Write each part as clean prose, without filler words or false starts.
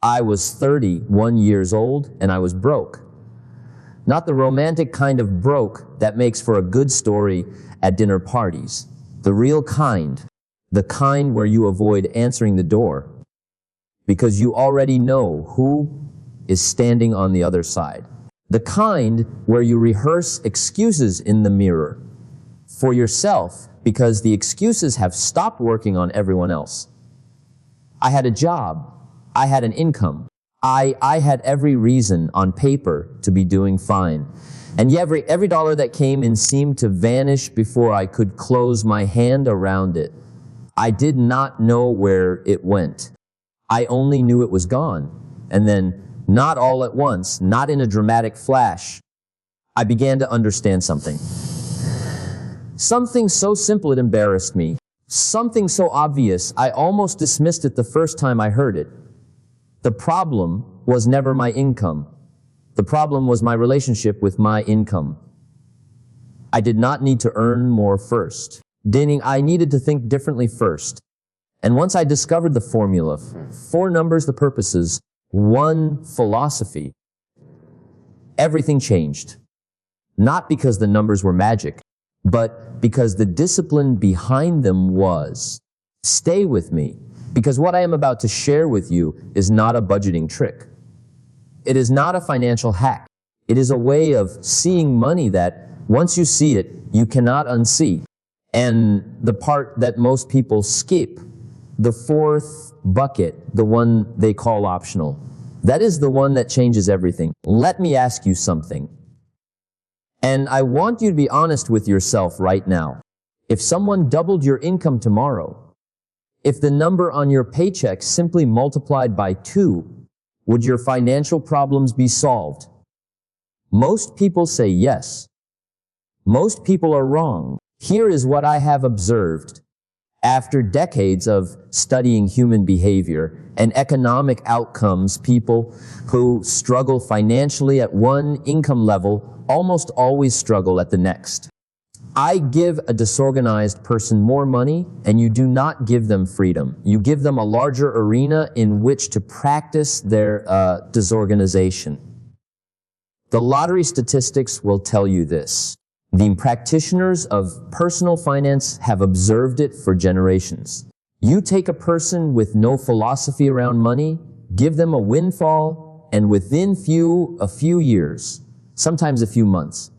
I was 31 years old and I was broke. Not the romantic kind of broke that makes for a good story at dinner parties. The real kind. The kind where you avoid answering the door because you already know who is standing on the other side. The kind where you rehearse excuses in the mirror for yourself because the excuses have stopped working on everyone else. I had a job. I had an income. I had every reason on paper to be doing fine. And yet every dollar that came in seemed to vanish before I could close my hand around it. I did not know where it went. I only knew it was gone. And then, not all at once, not in a dramatic flash, I began to understand something. Something so simple it embarrassed me. Something so obvious I almost dismissed it the first time I heard it. The problem was never my income. The problem was my relationship with my income. I did not need to earn more first. I needed to think differently first. And once I discovered the formula, 4 numbers, the purposes, 1 philosophy, everything changed. Not because the numbers were magic, but because the discipline behind them was. Stay with me, because what I am about to share with you is not a budgeting trick. It is not a financial hack. It is a way of seeing money that, once you see it, you cannot unsee. And the part that most people skip, the 4th bucket, the one they call optional, that is the one that changes everything. Let me ask you something. And I want you to be honest with yourself right now. If someone doubled your income tomorrow, if the number on your paycheck simply multiplied by 2, would your financial problems be solved? Most people say yes. Most people are wrong. Here is what I have observed. After decades of studying human behavior and economic outcomes, people who struggle financially at one income level almost always struggle at the next. I give a disorganized person more money, and you do not give them freedom. You give them a larger arena in which to practice their disorganization. The lottery statistics will tell you this. The practitioners of personal finance have observed it for generations. You take a person with no philosophy around money, give them a windfall, and within a few years, sometimes a few months,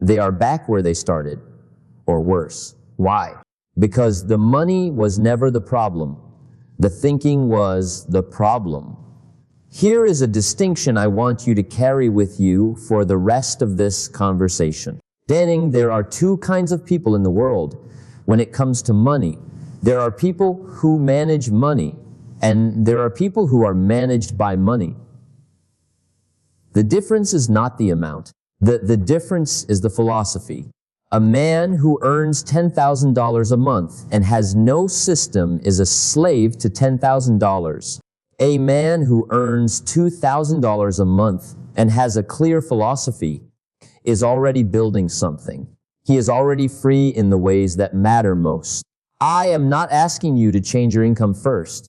they are back where they started, or worse. Why? Because the money was never the problem. The thinking was the problem. Here is a distinction I want you to carry with you for the rest of this conversation. There are 2 kinds of people in the world when it comes to money. There are people who manage money, and there are people who are managed by money. The difference is not the amount. The difference is the philosophy. A man who earns $10,000 a month and has no system is a slave to $10,000. A man who earns $2,000 a month and has a clear philosophy is already building something. He is already free in the ways that matter most. I am not asking you to change your income first.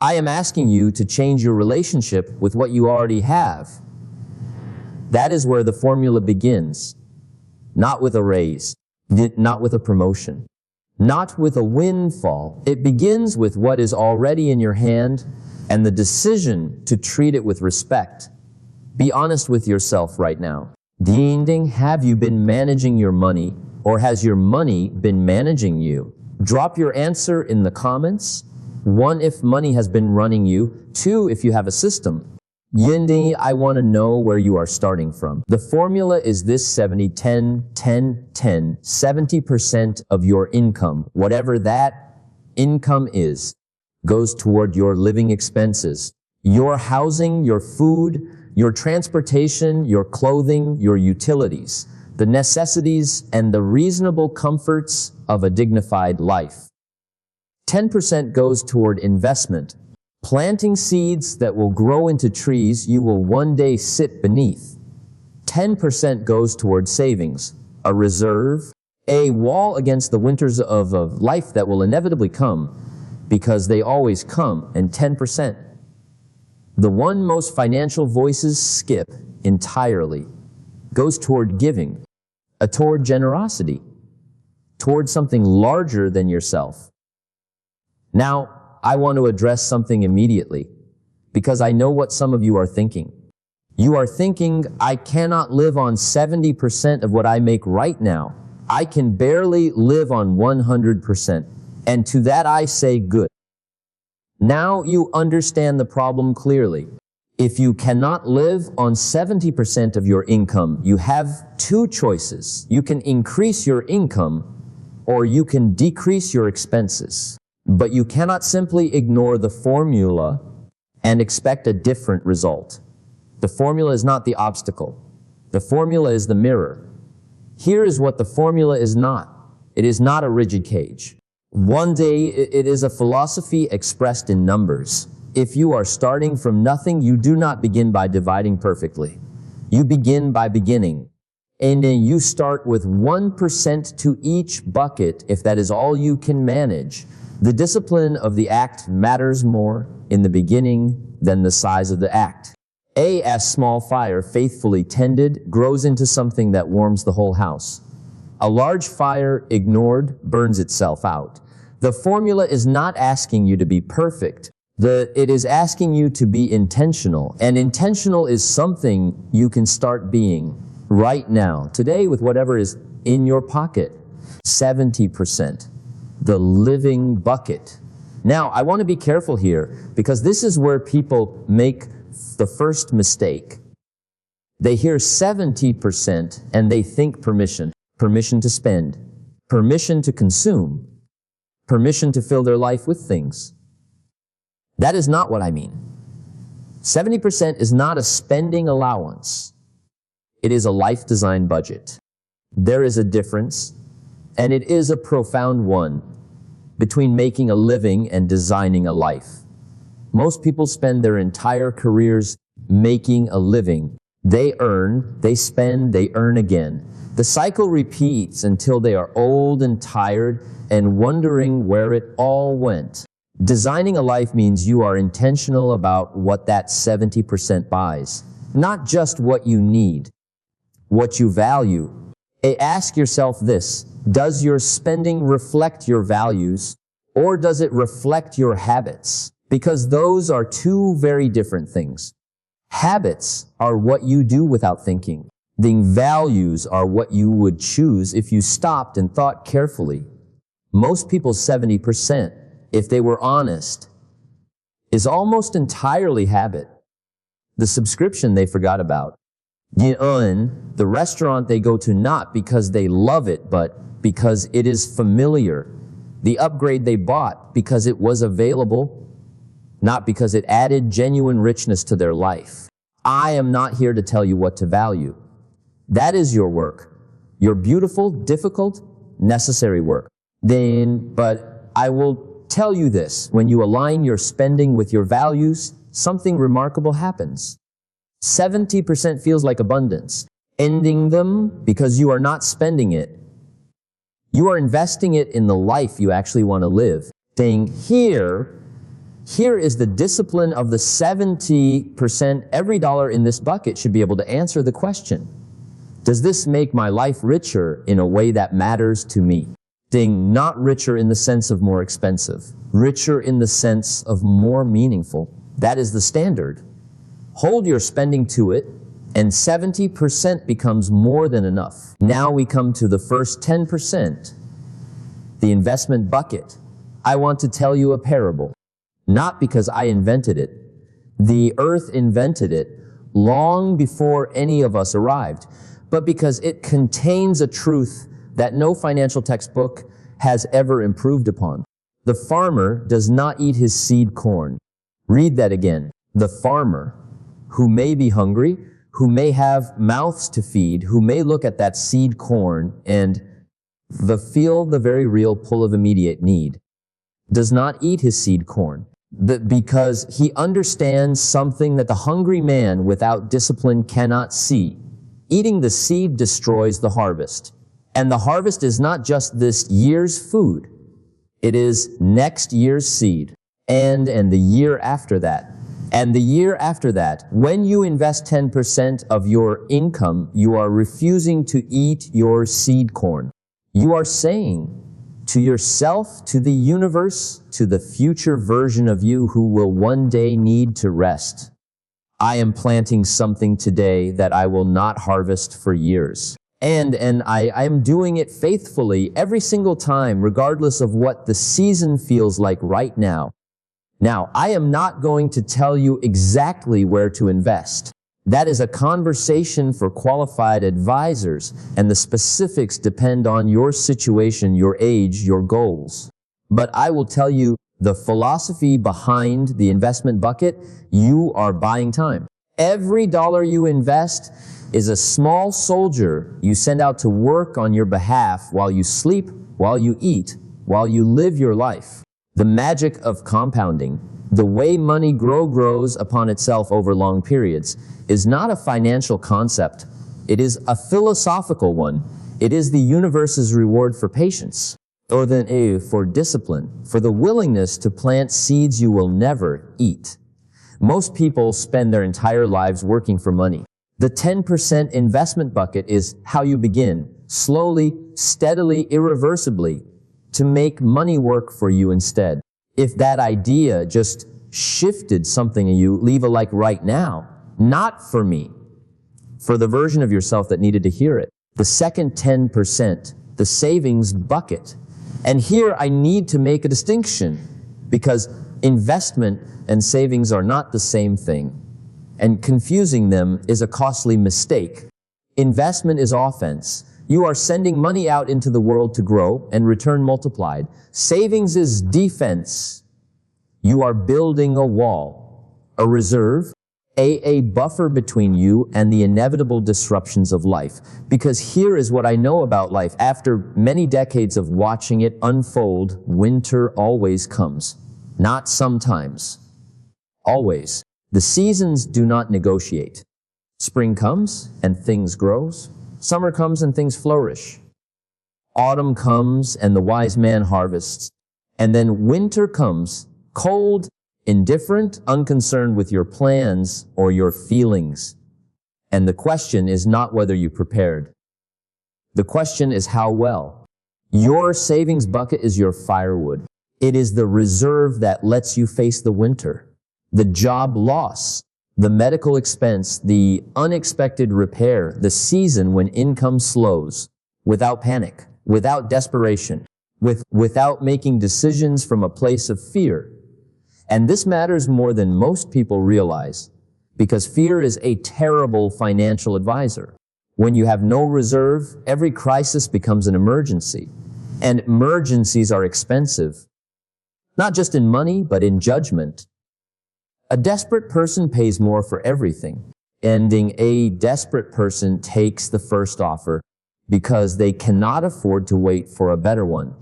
I am asking you to change your relationship with what you already have. That is where the formula begins. Not with a raise, not with a promotion, not with a windfall. It begins with what is already in your hand and the decision to treat it with respect. Be honest with yourself right now. Have you been managing your money, or has your money been managing you? Drop your answer in the comments. 1, if money has been running you. 2, if you have a system. I want to know where you are starting from. The formula is this: 70, 10, 10, 10. 70% of your income, whatever that income is, goes toward your living expenses. Your housing, your food, your transportation, your clothing, your utilities, the necessities and the reasonable comforts of a dignified life. 10% goes toward investment, planting seeds that will grow into trees you will one day sit beneath. 10% goes toward savings, a reserve, a wall against the winters of life that will inevitably come, because they always come. And 10% The one most financial voices skip entirely goes toward giving, toward generosity, toward something larger than yourself. Now, I want to address something immediately, because I know what some of you are thinking. You are thinking, I cannot live on 70% of what I make right now. I can barely live on 100%. And to that I say good. Now you understand the problem clearly. If you cannot live on 70% of your income, you have two choices. You can increase your income, or you can decrease your expenses. But you cannot simply ignore the formula and expect a different result. The formula is not the obstacle. The formula is the mirror. Here is what the formula is not. It is not a rigid cage. One day, it is a philosophy expressed in numbers. If you are starting from nothing, you do not begin by dividing perfectly. You begin by beginning. And then you start with 1% to each bucket if that is all you can manage. The discipline of the act matters more in the beginning than the size of the act. A small fire faithfully tended grows into something that warms the whole house. A large fire ignored burns itself out. The formula is not asking you to be perfect. It is asking you to be intentional. And intentional is something you can start being right now, today, with whatever is in your pocket. 70%. The living bucket. Now, I want to be careful here, because this is where people make the first mistake. They hear 70% and they think permission. Permission to spend. Permission to consume. Permission to fill their life with things. That is not what I mean. 70% is not a spending allowance. It is a life design budget. There is a difference, and it is a profound one, between making a living and designing a life. Most people spend their entire careers making a living. They earn, they spend, they earn again. The cycle repeats until they are old and tired and wondering where it all went. Designing a life means you are intentional about what that 70% buys, not just what you need, what you value. Ask yourself this: does your spending reflect your values, or does it reflect your habits? Because those are two very different things. Habits are what you do without thinking. The values are what you would choose if you stopped and thought carefully. Most people's 70%, if they were honest, is almost entirely habit. The subscription they forgot about. The restaurant they go to not because they love it, but because it is familiar. The upgrade they bought because it was available, not because it added genuine richness to their life. I am not here to tell you what to value. That is your work. Your beautiful, difficult, necessary work. But I will tell you this: when you align your spending with your values, something remarkable happens. 70% feels like abundance. Ending them because you are not spending it. You are investing it in the life you actually want to live. Saying, here is the discipline of the 70%. Every dollar in this bucket should be able to answer the question: does this make my life richer in a way that matters to me? Not richer in the sense of more expensive. Richer in the sense of more meaningful. That is the standard. Hold your spending to it, and 70% becomes more than enough. Now we come to the first 10%, the investment bucket. I want to tell you a parable, not because I invented it. The earth invented it long before any of us arrived, but because it contains a truth that no financial textbook has ever improved upon. The farmer does not eat his seed corn. Read that again. The farmer, who may be hungry, who may have mouths to feed, who may look at that seed corn and feel the very real pull of immediate need, does not eat his seed corn because he understands something that the hungry man without discipline cannot see. Eating the seed destroys the harvest. And the harvest is not just this year's food. It is next year's seed and the year after that. And the year after that, when you invest 10% of your income, you are refusing to eat your seed corn. You are saying to yourself, to the universe, to the future version of you who will one day need to rest, I am planting something today that I will not harvest for years. And I am doing it faithfully every single time, regardless of what the season feels like right now. Now, I am not going to tell you exactly where to invest. That is a conversation for qualified advisors, and the specifics depend on your situation, your age, your goals. But I will tell you the philosophy behind the investment bucket: you are buying time. Every dollar you invest is a small soldier you send out to work on your behalf while you sleep, while you eat, while you live your life. The magic of compounding, the way money grows upon itself over long periods, is not a financial concept. It is a philosophical one. It is the universe's reward for patience, or then for discipline, for the willingness to plant seeds you will never eat. Most people spend their entire lives working for money. The 10% investment bucket is how you begin, slowly, steadily, irreversibly, to make money work for you instead. If that idea just shifted something in you, leave a like right now. Not for me, for the version of yourself that needed to hear it. The second 10%, the savings bucket. And here I need to make a distinction, because investment and savings are not the same thing, and confusing them is a costly mistake. Investment is offense. You are sending money out into the world to grow and return multiplied. Savings is defense. You are building a wall, a reserve, a buffer between you and the inevitable disruptions of life. Because here is what I know about life. After many decades of watching it unfold, winter always comes. Not sometimes. Always. The seasons do not negotiate. Spring comes and things grows. Summer comes and things flourish. Autumn comes and the wise man harvests. And then winter comes, cold, indifferent, unconcerned with your plans or your feelings. And the question is not whether you prepared. The question is how well. Your savings bucket is your firewood. It is the reserve that lets you face the winter, the job loss, the medical expense, the unexpected repair, the season when income slows, without panic, without desperation, without making decisions from a place of fear. And this matters more than most people realize, because fear is a terrible financial advisor. When you have no reserve, every crisis becomes an emergency. And emergencies are expensive, not just in money, but in judgment. A desperate person pays more for everything. Ending, a desperate person takes the first offer because they cannot afford to wait for a better one.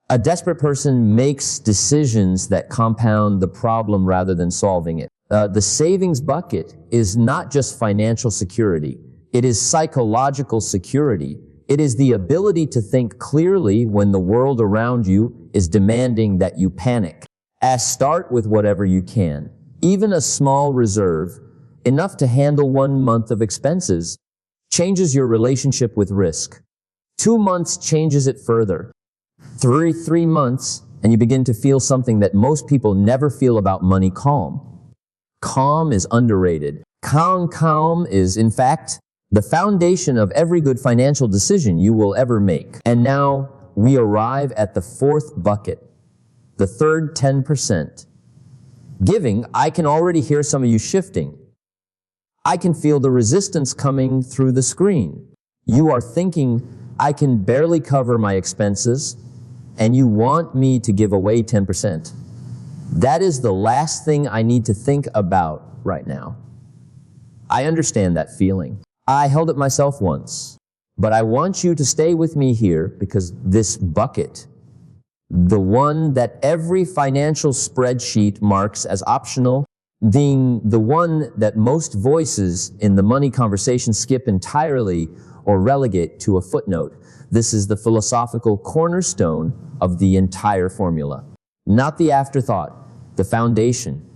A desperate person makes decisions that compound the problem rather than solving it. The savings bucket is not just financial security. It is psychological security. It is the ability to think clearly when the world around you is demanding that you panic. Start with whatever you can. Even a small reserve, enough to handle 1 month of expenses, changes your relationship with risk. 2 months changes it further. Three months, and you begin to feel something that most people never feel about money: calm. Calm is underrated. Calm is, in fact, the foundation of every good financial decision you will ever make. And now we arrive at the fourth bucket, the third 10%. Giving. I can already hear some of you shifting. I can feel the resistance coming through the screen. You are thinking, I can barely cover my expenses, and you want me to give away 10%. That is the last thing I need to think about right now. I understand that feeling. I held it myself once, but I want you to stay with me here, because this bucket, the one that every financial spreadsheet marks as optional, being the one that most voices in the money conversation skip entirely or relegate to a footnote. This is the philosophical cornerstone of the entire formula. Not the afterthought, the foundation.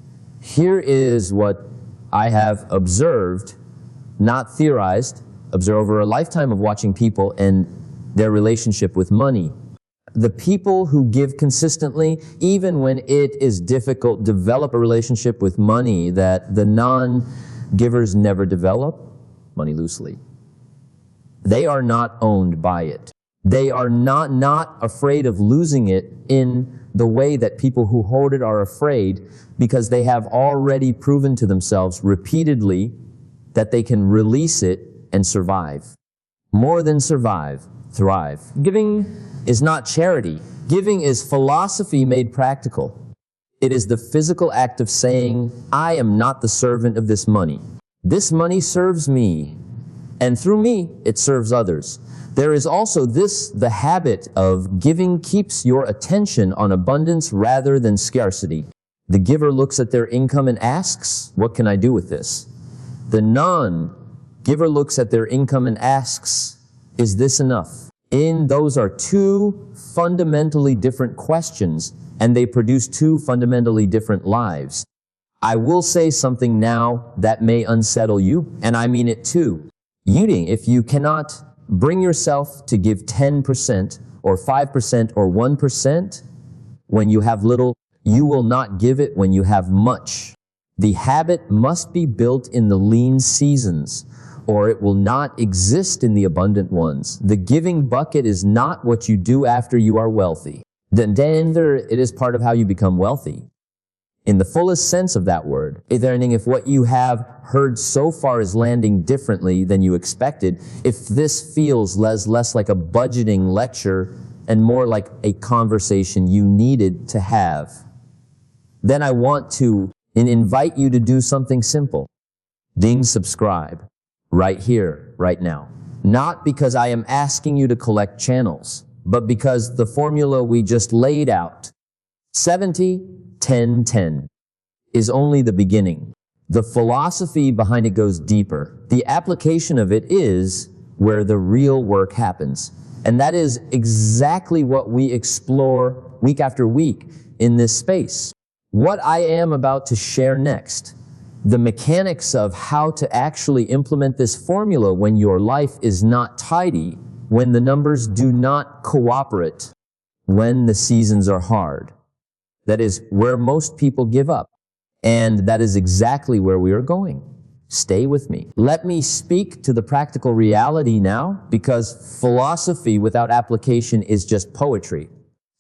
Here is what I have observed, not theorized, observed over a lifetime of watching people and their relationship with money. The people who give consistently, even when it is difficult, develop a relationship with money that the non-givers never develop, money loosely. They are not owned by it. They are not afraid of losing it in the way that people who hoard it are afraid, because they have already proven to themselves repeatedly that they can release it and survive. More than survive, thrive. Giving is not charity. Giving is philosophy made practical. It is the physical act of saying, I am not the servant of this money. This money serves me, and through me, it serves others. There is also the habit of giving keeps your attention on abundance rather than scarcity. The giver looks at their income and asks, what can I do with this? The non-giver looks at their income and asks, is this enough? Those are two fundamentally different questions, and they produce two fundamentally different lives. I will say something now that may unsettle you, and I mean it too. If you cannot bring yourself to give 10% or 5% or 1% when you have little, you will not give it when you have much. The habit must be built in the lean seasons, or it will not exist in the abundant ones. The giving bucket is not what you do after you are wealthy. Then it is part of how you become wealthy. In the fullest sense of that word, if what you have heard so far is landing differently than you expected, if this feels less like a budgeting lecture and more like a conversation you needed to have, then I want to invite you to do something simple. Ding subscribe right here, right now. Not because I am asking you to collect channels, but because the formula we just laid out, 70, 10, 10, is only the beginning. The philosophy behind it goes deeper. The application of it is where the real work happens. And that is exactly what we explore week after week in this space. What I am about to share next, the mechanics of how to actually implement this formula when your life is not tidy, when the numbers do not cooperate, when the seasons are hard. That is where most people give up. And that is exactly where we are going. Stay with me. Let me speak to the practical reality now, because philosophy without application is just poetry.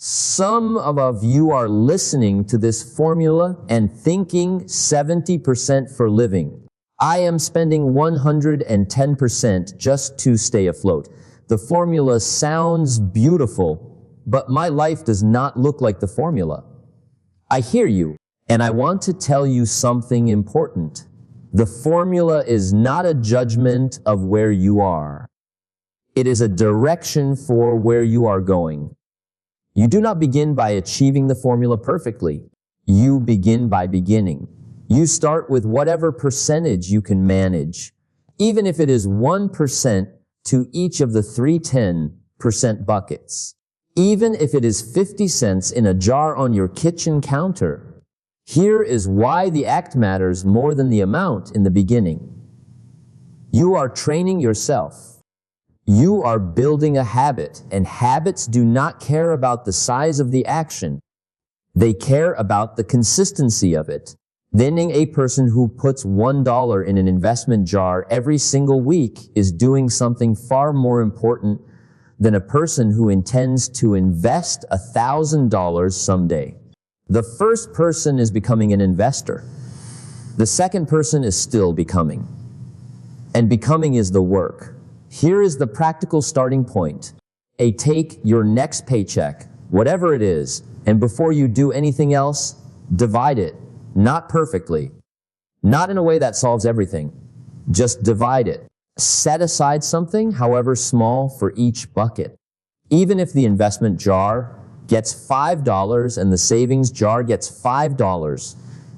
Some of you are listening to this formula and thinking 70% for living. I am spending 110% just to stay afloat. The formula sounds beautiful, but my life does not look like the formula. I hear you, and I want to tell you something important. The formula is not a judgment of where you are. It is a direction for where you are going. You do not begin by achieving the formula perfectly. You begin by beginning. You start with whatever percentage you can manage, even if it is 1% to each of the 310% buckets. Even if it is 50 cents in a jar on your kitchen counter. Here is why the act matters more than the amount in the beginning. You are training yourself. You are building a habit, and habits do not care about the size of the action. They care about the consistency of it. Then a person who puts $1 in an investment jar every single week is doing something far more important than a person who intends to invest $1,000 someday. The first person is becoming an investor. The second person is still becoming. And becoming is the work. Here is the practical starting point. Take your next paycheck, whatever it is, and before you do anything else, divide it. Not perfectly. Not in a way that solves everything. Just divide it. Set aside something, however small, for each bucket. Even if the investment jar gets $5 and the savings jar gets $5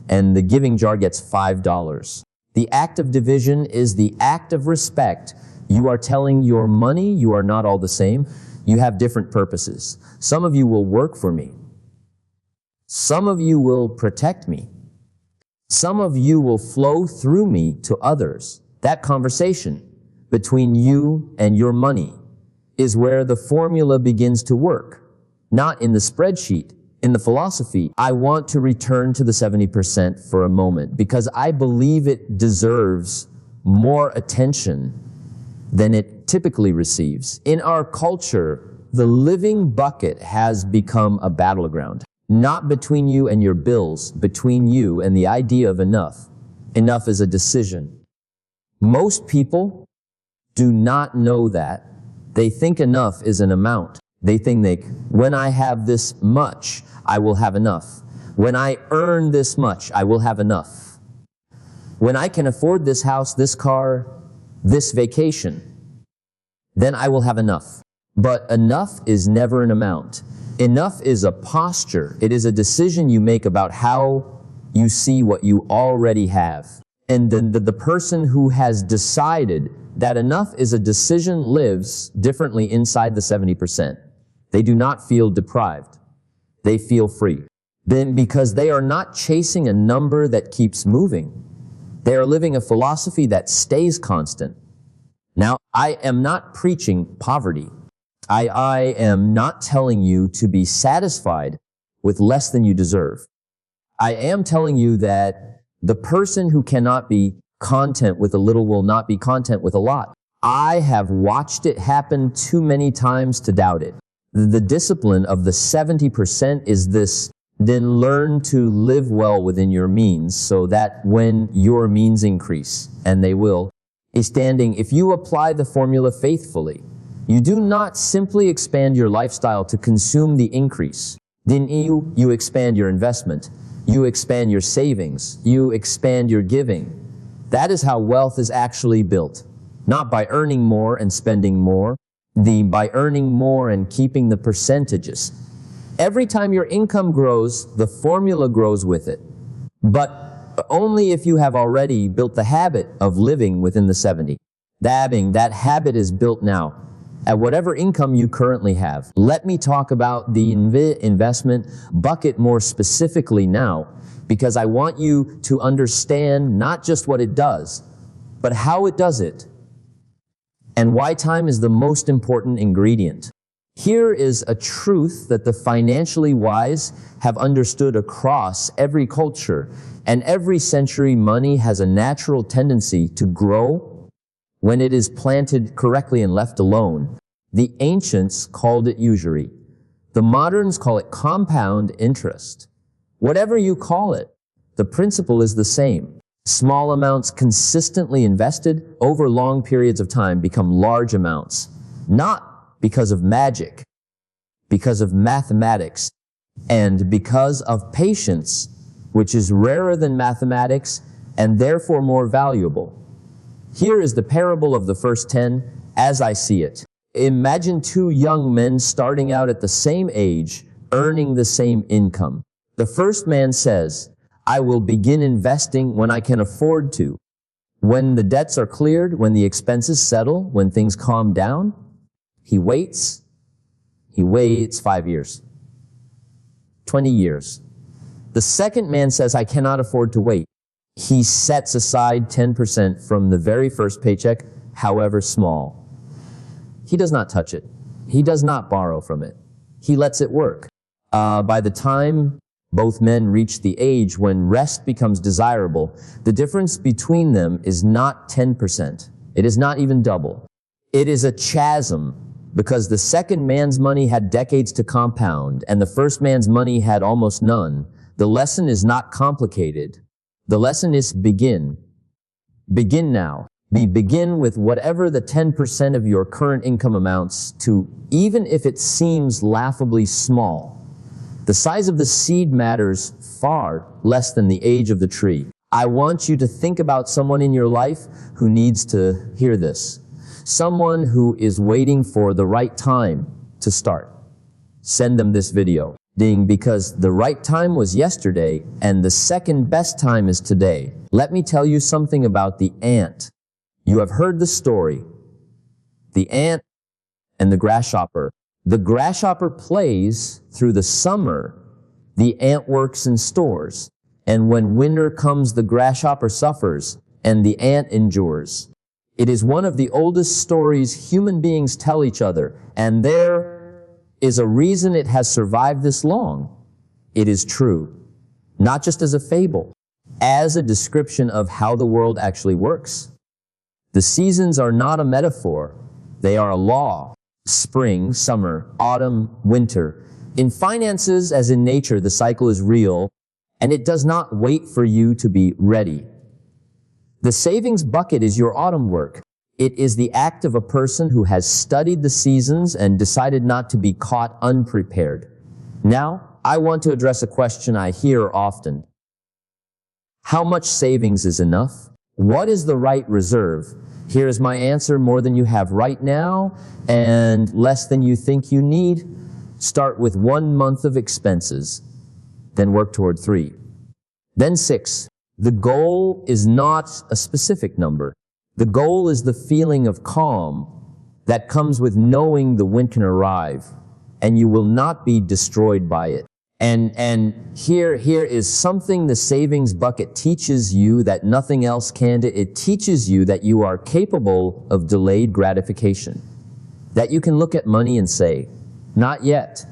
and the giving jar gets $5. The act of division is the act of respect. You are telling your money you are not all the same. You have different purposes. Some of you will work for me. Some of you will protect me. Some of you will flow through me to others. That conversation between you and your money is where the formula begins to work, not in the spreadsheet, in the philosophy. I want to return to the 70% for a moment because I believe it deserves more attention than it typically receives. In our culture, the living bucket has become a battleground, not between you and your bills, between you and the idea of enough. Enough is a decision. Most people do not know that. They think enough is an amount. They think when I have this much, I will have enough. When I earn this much, I will have enough. When I can afford this house, this car, this vacation, then I will have enough. But enough is never an amount. Enough is a posture. It is a decision you make about how you see what you already have. And the person who has decided that enough is a decision lives differently inside the 70%. They do not feel deprived. They feel free. Then because they are not chasing a number that keeps moving. They are living a philosophy that stays constant. Now, I am not preaching poverty. I am not telling you to be satisfied with less than you deserve. I am telling you that the person who cannot be content with a little will not be content with a lot. I have watched it happen too many times to doubt it. The discipline of the 70% is this: then learn to live well within your means so that when your means increase, and they will, if you apply the formula faithfully, you do not simply expand your lifestyle to consume the increase. Then you expand your investment, you expand your savings, you expand your giving. That is how wealth is actually built. Not by earning more and spending more, by earning more and keeping the percentages. Every time your income grows, the formula grows with it. But only if you have already built the habit of living within the 70. That habit is built now. At whatever income you currently have. Let me talk about the investment bucket more specifically now, because I want you to understand not just what it does, but how it does it, and why time is the most important ingredient. Here is a truth that the financially wise have understood across every culture and every century. Money has a natural tendency to grow when it is planted correctly and left alone. The ancients called it usury. The moderns call it compound interest. Whatever you call it, the principle is the same. Small amounts consistently invested over long periods of time become large amounts, not because of magic, because of mathematics, and because of patience, which is rarer than mathematics and therefore more valuable. Here is the parable of the first 10 as I see it. Imagine two young men starting out at the same age, earning the same income. The first man says, I will begin investing when I can afford to. When the debts are cleared, when the expenses settle, when things calm down, he waits. He waits 5 years, 20 years. The second man says, I cannot afford to wait. He sets aside 10% from the very first paycheck, however small. He does not touch it. He does not borrow from it. He lets it work. By the time both men reach the age when rest becomes desirable, the difference between them is not 10%. It is not even double. It is a chasm, because the second man's money had decades to compound, and the first man's money had almost none. The lesson is not complicated. The lesson is begin. Begin now. Begin with whatever the 10% of your current income amounts to, even if it seems laughably small. The size of the seed matters far less than the age of the tree. I want you to think about someone in your life who needs to hear this. Someone who is waiting for the right time to start. Send them this video. Because the right time was yesterday and the second best time is today. Let me tell you something about the ant. You have heard the story. The ant and the grasshopper. The grasshopper plays through the summer. The ant works and stores. And when winter comes, the grasshopper suffers, and the ant endures. It is one of the oldest stories human beings tell each other, and there is a reason it has survived this long. It is true, not just as a fable, as a description of how the world actually works. The seasons are not a metaphor, they are a law. Spring, summer, autumn, winter. In finances, as in nature, the cycle is real, and it does not wait for you to be ready. The savings bucket is your autumn work. It is the act of a person who has studied the seasons and decided not to be caught unprepared. Now, I want to address a question I hear often. How much savings is enough? What is the right reserve? Here is my answer: more than you have right now and less than you think you need. Start with 1 month of expenses, then work toward 3, then 6. The goal is not a specific number. The goal is the feeling of calm that comes with knowing the wind can arrive and you will not be destroyed by it. And here is something the savings bucket teaches you that nothing else can. It teaches you that you are capable of delayed gratification. That you can look at money and say, not yet.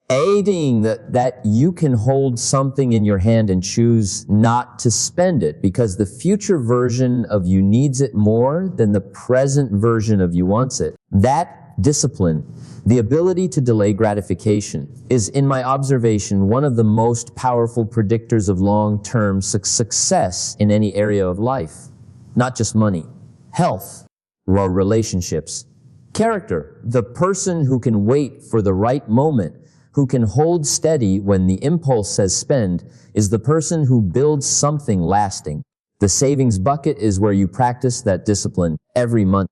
Aiding that you can hold something in your hand and choose not to spend it because the future version of you needs it more than the present version of you wants it. That discipline, the ability to delay gratification, is, in my observation, one of the most powerful predictors of long-term success in any area of life. Not just money, health, or relationships, character. The person who can wait for the right moment, who can hold steady when the impulse says spend, is the person who builds something lasting. The savings bucket is where you practice that discipline every month.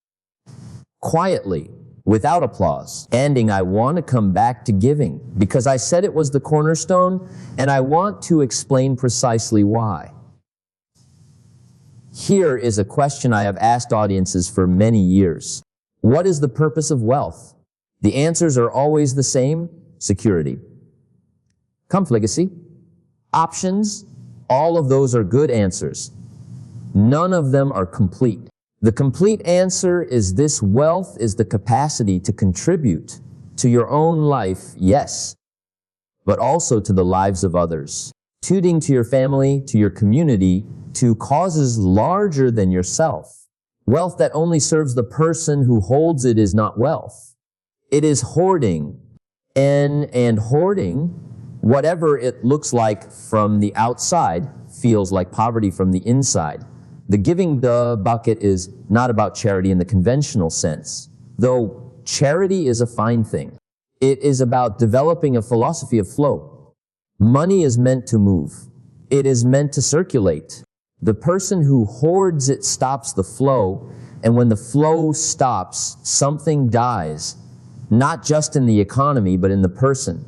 Quietly, without applause. Ending, I want to come back to giving because I said it was the cornerstone, and I want to explain precisely why. Here is a question I have asked audiences for many years. What is the purpose of wealth? The answers are always the same: security, comfligacy, options. All of those are good answers. None of them are complete. The complete answer is this: wealth is the capacity to contribute to your own life, yes, but also to the lives of others. Contributing to your family, to your community, to causes larger than yourself. Wealth that only serves the person who holds it is not wealth. It is hoarding. And hoarding, whatever it looks like from the outside, feels like poverty from the inside. The giving bucket is not about charity in the conventional sense, though charity is a fine thing. It is about developing a philosophy of flow. Money is meant to move. It is meant to circulate. The person who hoards it stops the flow, and when the flow stops, something dies, not just in the economy, but in the person.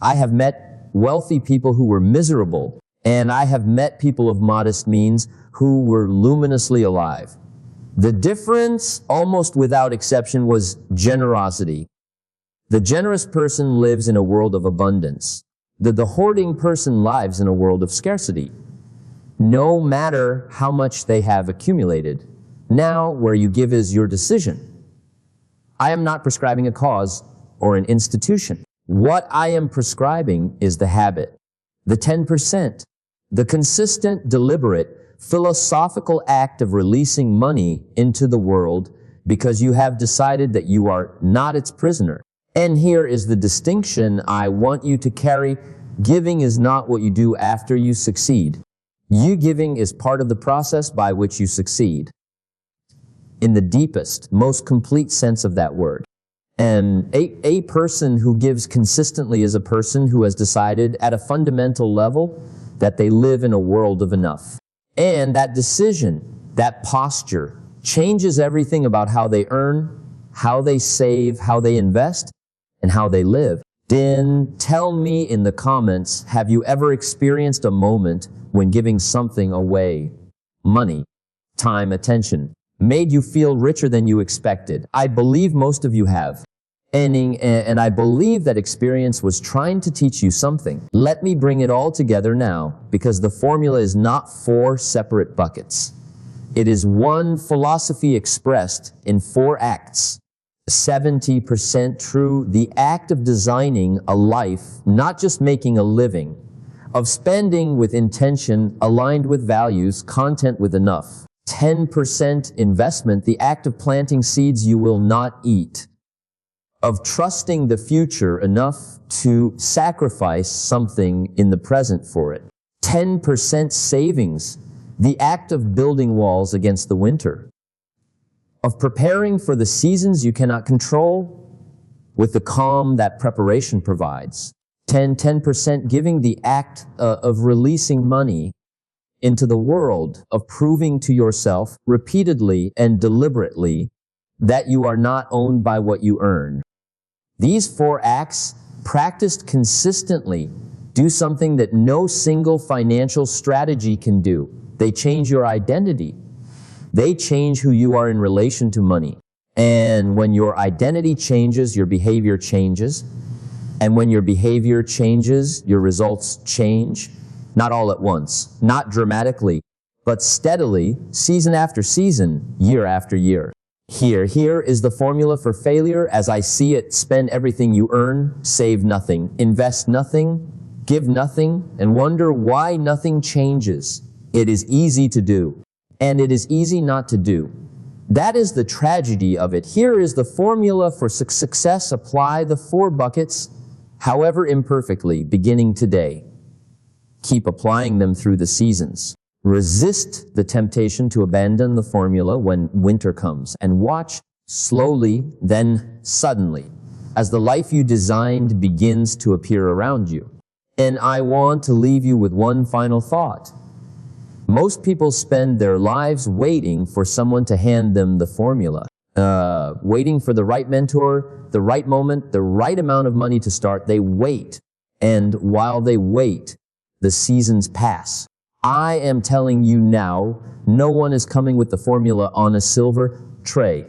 I have met wealthy people who were miserable, and I have met people of modest means who were luminously alive. The difference, almost without exception, was generosity. The generous person lives in a world of abundance. The hoarding person lives in a world of scarcity, no matter how much they have accumulated. Now, where you give is your decision. I am not prescribing a cause or an institution. What I am prescribing is the habit, the 10%, the consistent, deliberate, philosophical act of releasing money into the world because you have decided that you are not its prisoner. And here is the distinction I want you to carry. Giving is not what you do after you succeed. You giving is part of the process by which you succeed. In the deepest, most complete sense of that word. And a person who gives consistently is a person who has decided at a fundamental level that they live in a world of enough. And that decision, that posture, changes everything about how they earn, how they save, how they invest, and how they live. Then tell me in the comments, have you ever experienced a moment when giving something away, money, time, attention, made you feel richer than you expected? I believe most of you have. And I believe that experience was trying to teach you something. Let me bring it all together now, because the formula is not 4 separate buckets. It is one philosophy expressed in 4 acts. 70% true, the act of designing a life, not just making a living, of spending with intention, aligned with values, content with enough. 10% investment, the act of planting seeds you will not eat, of trusting the future enough to sacrifice something in the present for it. 10% savings, the act of building walls against the winter, of preparing for the seasons you cannot control with the calm that preparation provides. 10% giving, the act of releasing money into the world, of proving to yourself repeatedly and deliberately that you are not owned by what you earn. These 4 acts, practiced consistently, do something that no single financial strategy can do. They change your identity. They change who you are in relation to money. And when your identity changes, your behavior changes. And when your behavior changes, your results change. Not all at once, not dramatically, but steadily, season after season, year after year. Here is the formula for failure as I see it. Spend everything you earn, save nothing, invest nothing, give nothing, and wonder why nothing changes. It is easy to do, and it is easy not to do. That is the tragedy of it. Here is the formula for success. Apply the 4 buckets, however imperfectly, beginning today. Keep applying them through the seasons. Resist the temptation to abandon the formula when winter comes, and watch slowly, then suddenly, as the life you designed begins to appear around you. And I want to leave you with one final thought. Most people spend their lives waiting for someone to hand them the formula, waiting for the right mentor, the right moment, the right amount of money to start. They wait, and while they wait, the seasons pass. I am telling you now, no one is coming with the formula on a silver tray.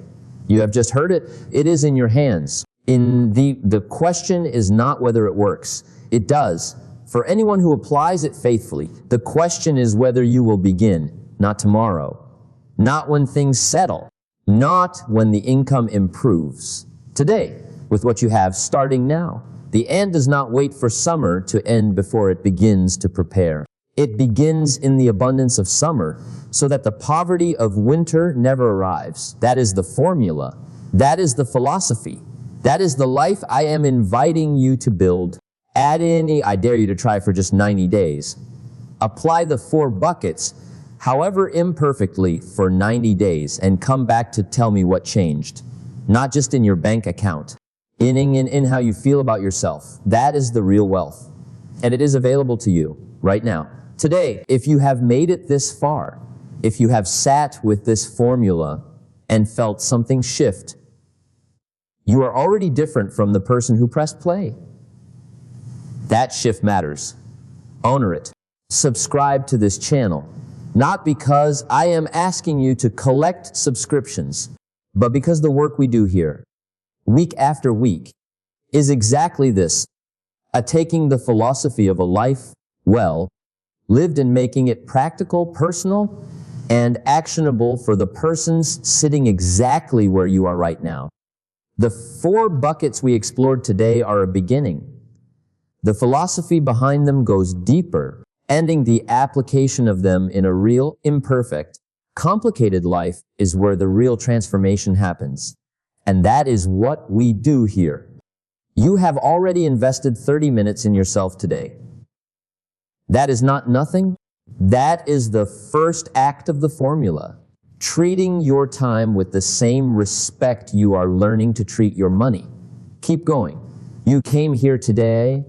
You have just heard it. It is in your hands. The question is not whether it works. It does, for anyone who applies it faithfully. The question is whether you will begin, not tomorrow, not when things settle, not when the income improves. Today, with what you have starting now. The end does not wait for summer to end before it begins to prepare. It begins in the abundance of summer, so that the poverty of winter never arrives. That is the formula. That is the philosophy. That is the life I am inviting you to build. I dare you to try for just 90 days. Apply the 4 buckets, however imperfectly, for 90 days, and come back to tell me what changed. Not just in your bank account, in how you feel about yourself. That is the real wealth. And it is available to you right now. Today, if you have made it this far, if you have sat with this formula and felt something shift, you are already different from the person who pressed play. That shift matters. Honor it. Subscribe to this channel, not because I am asking you to collect subscriptions, but because the work we do here, week after week, is exactly this: taking the philosophy of a life well lived and making it practical, personal, and actionable for the persons sitting exactly where you are right now. The 4 buckets we explored today are a beginning. The philosophy behind them goes deeper, ending the application of them in a real, imperfect, complicated life is where the real transformation happens. And that is what we do here. You have already invested 30 minutes in yourself today. That is not nothing. That is the first act of the formula. Treating your time with the same respect you are learning to treat your money. Keep going. You came here today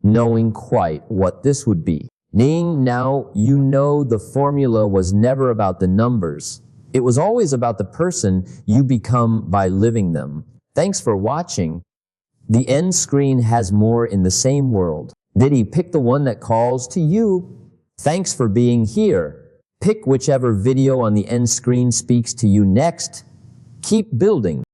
knowing quite what this would be. Now you know the formula was never about the numbers. It was always about the person you become by living them. Thanks for watching. The end screen has more in the same world. Did he pick the one that calls to you? Thanks for being here. Pick whichever video on the end screen speaks to you next. Keep building.